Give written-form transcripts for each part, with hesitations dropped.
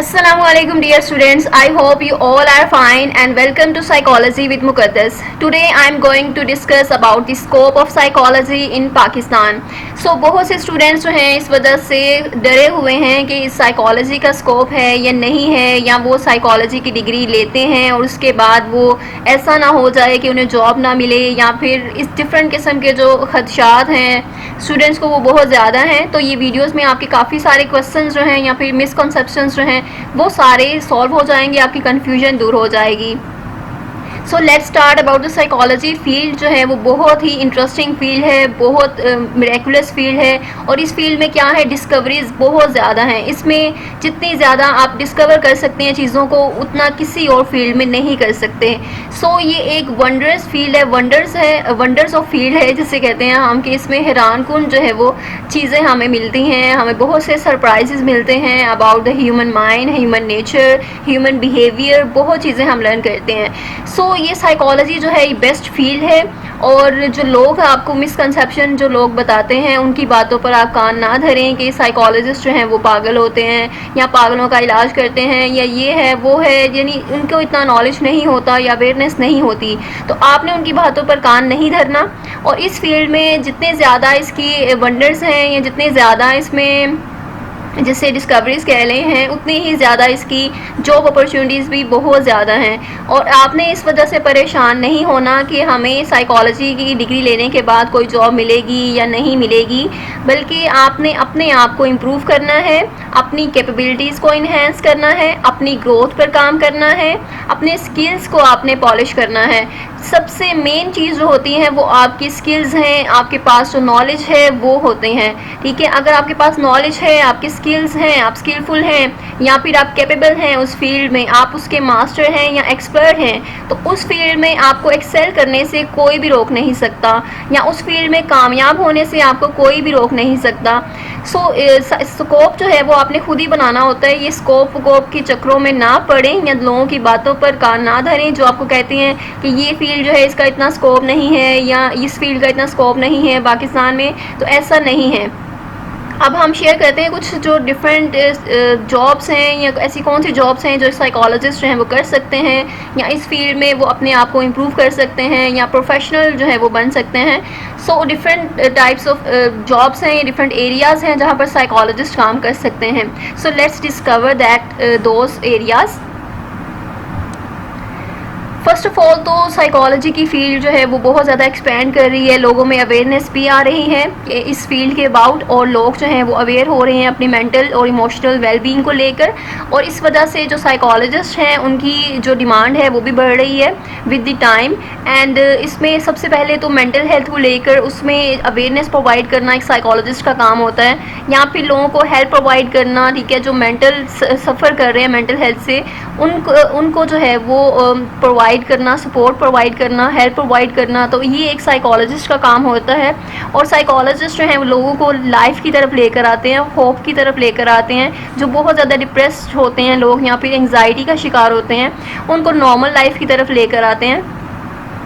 Assalamu alaikum dear students. I hope you all are fine and welcome to Psychology with Muqaddas. Today I am going to discuss about the scope of psychology in Pakistan. So बहुत से students जो हैं इस वजह से डरे हुए हैं कि इस साइकोलॉजी का स्कोप है या नहीं है, या वो साइकोलॉजी की डिग्री लेते हैं और उसके बाद वो ऐसा ना हो जाए कि उन्हें जॉब ना मिले, या फिर इस डिफरेंट किस्म के जो खदशात हैं स्टूडेंट्स को वो बहुत ज़्यादा हैं. तो ये वीडियोस में आपके काफ़ी सारे क्वेश्चंस जो हैं या फिर मिसकंसेप्शंस जो हैं वो सारे सॉल्व हो जाएंगे, आपकी कन्फ्यूजन दूर हो जाएगी. So let's start about the psychology. Field जो है वो बहुत ही इंटरेस्टिंग फील्ड है, बहुत मिरेकुलस फील्ड है, और इस फील्ड में क्या है, डिस्कवरीज बहुत ज़्यादा हैं. इसमें जितनी ज़्यादा आप डिस्कवर कर सकते हैं चीज़ों को, उतना किसी और फील्ड में नहीं कर सकते. सो ये एक वंडरस फील्ड है, वंडर्स ऑफ फील्ड है जिसे कहते हैं हम, कि इसमें हैरान कुन जो है वो चीज़ें हमें मिलती हैं, हमें बहुत से सरप्राइजेस मिलते हैं about the human mind, human nature, human behaviour, बहुत चीज़ें हम लर्न करते हैं. सो ये साइकोलॉजी जो है ये बेस्ट फील्ड है. और जो लोग आपको मिसकंसेप्शन जो लोग बताते हैं उनकी बातों पर आप कान ना धरें कि साइकोलॉजिस्ट जो हैं वो पागल होते हैं या पागलों का इलाज करते हैं या ये है वो है, यानी उनको इतना नॉलेज नहीं होता या अवेयरनेस नहीं होती. तो आपने उनकी बातों पर कान नहीं धरना. और इस फील्ड में जितने ज़्यादा इसकी वंडर्स हैं या जितने ज़्यादा इसमें जिसे डिस्कवरीज कह रहे हैं, उतनी ही ज़्यादा इसकी जॉब अपॉर्चुनिटीज़ भी बहुत ज़्यादा हैं. और आपने इस वजह से परेशान नहीं होना कि हमें साइकोलॉजी की डिग्री लेने के बाद कोई जॉब मिलेगी या नहीं मिलेगी, बल्कि आपने अपने आप को इम्प्रूव करना है, अपनी कैपेबिलिटीज़ को इन्हेंस करना है, अपनी ग्रोथ पर काम करना है, अपने स्किल्स को आपने पॉलिश करना है. सबसे मेन चीज़ जो होती है वो आपकी स्किल्स हैं, आपके पास जो नॉलेज है वो होते हैं. ठीक है, अगर आपके पास नॉलेज है, आपकी स्किल्स हैं, आप स्किलफुल हैं या फिर आप कैपेबल हैं उस फील्ड में, आप उसके मास्टर हैं या एक्सपर्ट हैं, तो उस फील्ड में आपको एक्सेल करने से कोई भी रोक नहीं सकता, या उस फील्ड में कामयाब होने से आपको कोई भी रोक नहीं सकता. सो स्कोप जो है वो आपने खुद ही बनाना होता है. ये स्कोप के चक्रों में ना पड़ें या लोगों की बातों पर कान ना धरें जो आपको कहते हैं कि ये फील्ड जो है इसका इतना स्कोप नहीं है या इस फील्ड का इतना स्कोप नहीं है पाकिस्तान में. तो ऐसा नहीं है. अब हम शेयर करते हैं कुछ जो डिफरेंट जॉब्स हैं या ऐसी कौन सी जॉब्स हैं जो साइकोलॉजिस्ट हैं वो कर सकते हैं, या इस फील्ड में वो अपने आप को इम्प्रूव कर सकते हैं या प्रोफेशनल जो है वो बन सकते हैं. So different types of jobs हैं, डिफरेंट एरियाज़ हैं जहाँ पर साइकोलॉजिस्ट काम कर सकते हैं. So let's discover that those areas. First of all तो साइकोलॉजी की फील्ड जो है वो बहुत ज़्यादा एक्सपेंड कर रही है, लोगों में अवेयरनेस भी आ रही है कि इस फील्ड के अबाउट, और लोग जो हैं वो अवेयर हो रहे हैं अपनी मेंटल और इमोशनल वेलबींग को लेकर. और इस वजह से जो साइकोलॉजिस्ट हैं उनकी जो डिमांड है वो भी बढ़ रही है विद द टाइम. एंड इसमें सबसे पहले तो मेंटल हेल्थ को लेकर उसमें अवेयरनेस प्रोवाइड करना एक साइकोलॉजिस्ट का काम होता है, या फिर लोगों को हेल्प प्रोवाइड करना. ठीक है, जो मेंटल सफ़र कर रहे हैं मेंटल हेल्थ से, उनको जो है वो प्रोवाइड करना, सपोर्ट प्रोवाइड करना, हेल्प प्रोवाइड करना. तो ये एक साइकोलॉजिस्ट का काम होता है. और साइकोलॉजिस्ट जो हैं वो लोगों को लाइफ की तरफ लेकर आते हैं, होप की तरफ लेकर आते हैं. जो बहुत ज़्यादा डिप्रेस्ड होते हैं लोग या फिर एंग्जाइटी का शिकार होते हैं, उनको नॉर्मल लाइफ की तरफ लेकर आते हैं.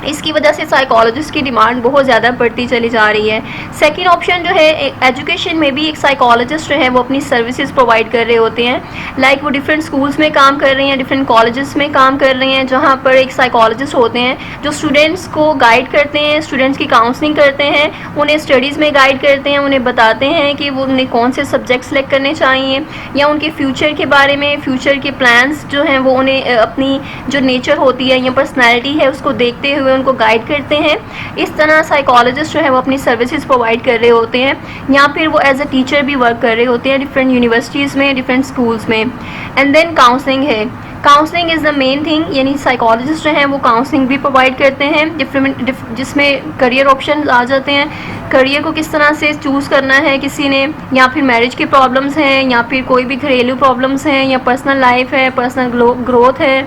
इसकी वजह से साइकोलॉजिस्ट की डिमांड बहुत ज़्यादा बढ़ती चली जा रही है. सेकंड ऑप्शन जो है, एजुकेशन में भी एक साइकोलॉजिस्ट जो है वो अपनी सर्विसेज प्रोवाइड कर रहे होते हैं. लाइक वो डिफरेंट स्कूल्स में काम कर रहे हैं, डिफरेंट कॉलेजेस में काम कर रहे हैं, जहाँ पर एक साइकोलॉजिस्ट होते हैं जो स्टूडेंट्स को गाइड करते हैं, स्टूडेंट्स की काउंसलिंग करते हैं, उन्हें स्टडीज़ में गाइड करते हैं, उन्हें बताते हैं कि वो उन्हें कौन से सब्जेक्ट सेलेक्ट करने चाहिए, या उनके फ्यूचर के बारे में, फ्यूचर के प्लान्स जो हैं वो उन्हें अपनी जो नेचर होती है या पर्सनैलिटी है उसको देखते हुए उनको गाइड करते हैं. इस तरह साइकोलॉजिस्ट जो है वो अपनी सर्विसेज प्रोवाइड कर रहे होते हैं, या फिर वो एज अ टीचर भी वर्क कर रहे होते हैं डिफरेंट यूनिवर्सिटीज़ में, डिफरेंट स्कूल्स में. एंड देन काउंसलिंग है. Counselling is the main thing, यानी साइकोलॉजिस्ट जो हैं वो काउंसलिंग भी प्रोवाइड करते हैं जिसमें करियर ऑप्शन आ जाते हैं. करियर को किस तरह से चूज़ करना है किसी ने, या फिर मैरिज की प्रॉब्लम्स हैं, या फिर कोई भी घरेलू प्रॉब्लम्स हैं, या पर्सनल लाइफ है, पर्सनल ग्रोथ है,